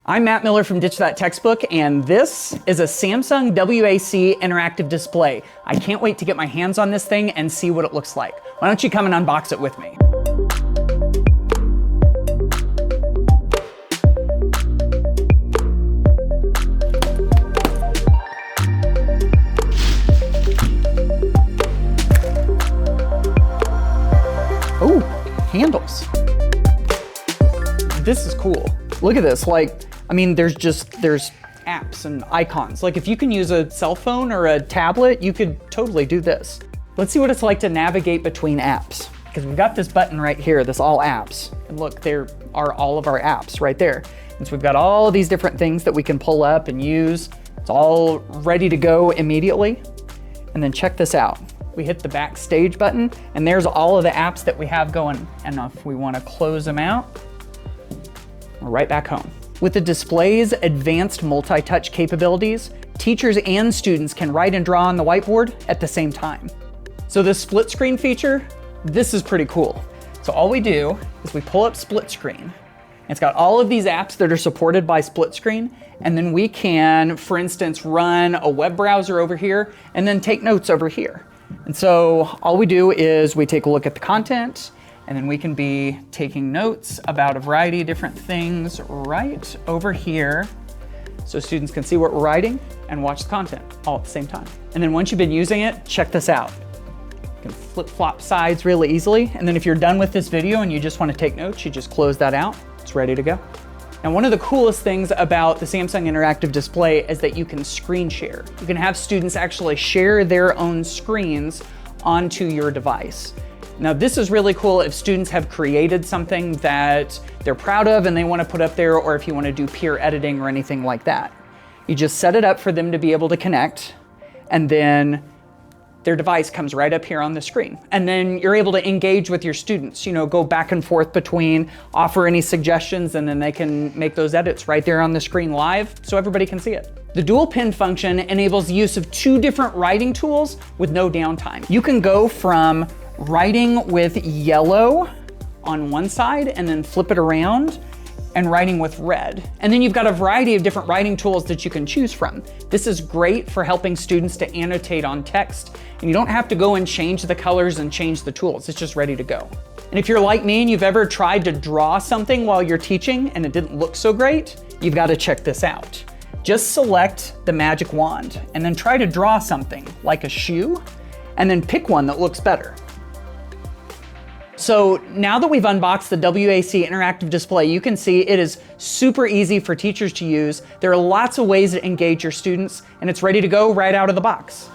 I'm Matt Miller from Ditch That Textbook, and this is a Samsung WAC interactive display. I can't wait to get my hands on this thing and see what it looks like. Why don't you come and unbox it with me? Oh, handles. This is cool. Look at this, there's apps and icons. Like if you can use a cell phone or a tablet, you could totally do this. Let's see what it's like to navigate between apps. Because we've got this button right here, this all apps. And look, there are all of our apps right there. And so we've got all these different things that we can pull up and use. It's all ready to go immediately. And then check this out. We hit the backstage button and there's all of the apps that we have going. And if we want to close them out, we're right back home. With the display's advanced multi-touch capabilities, teachers and students can write and draw on the whiteboard at the same time. So this split screen feature, this is pretty cool. So all we do is we pull up split screen. It's got all of these apps that are supported by split screen, and then we can, for instance, run a web browser over here and then take notes over here. And so all we do is we take a look at the content, and then we can be taking notes about a variety of different things right over here so students can see what we're writing and watch the content all at the same time. And then once you've been using it, check this out. You can flip-flop sides really easily. And then if you're done with this video and you just want to take notes, you just close that out. It's ready to go. Now, one of the coolest things about the Samsung Interactive Display is that you can screen share. You can have students actually share their own screens onto your device. Now this is really cool if students have created something that they're proud of and they want to put up there, or if you want to do peer editing or anything like that. You just set it up for them to be able to connect, and then their device comes right up here on the screen. And then you're able to engage with your students, go back and forth between, offer any suggestions, and then they can make those edits right there on the screen live so everybody can see it. The dual pen function enables the use of two different writing tools with no downtime. You can go from writing with yellow on one side and then flip it around and writing with red. And then you've got a variety of different writing tools that you can choose from. This is great for helping students to annotate on text, and you don't have to go and change the colors and change the tools. It's just ready to go. And if you're like me and you've ever tried to draw something while you're teaching and it didn't look so great, you've got to check this out. Just select the magic wand and then try to draw something like a shoe, and then pick one that looks better. So now that we've unboxed the WAC interactive display, you can see it is super easy for teachers to use. There are lots of ways to engage your students, and it's ready to go right out of the box.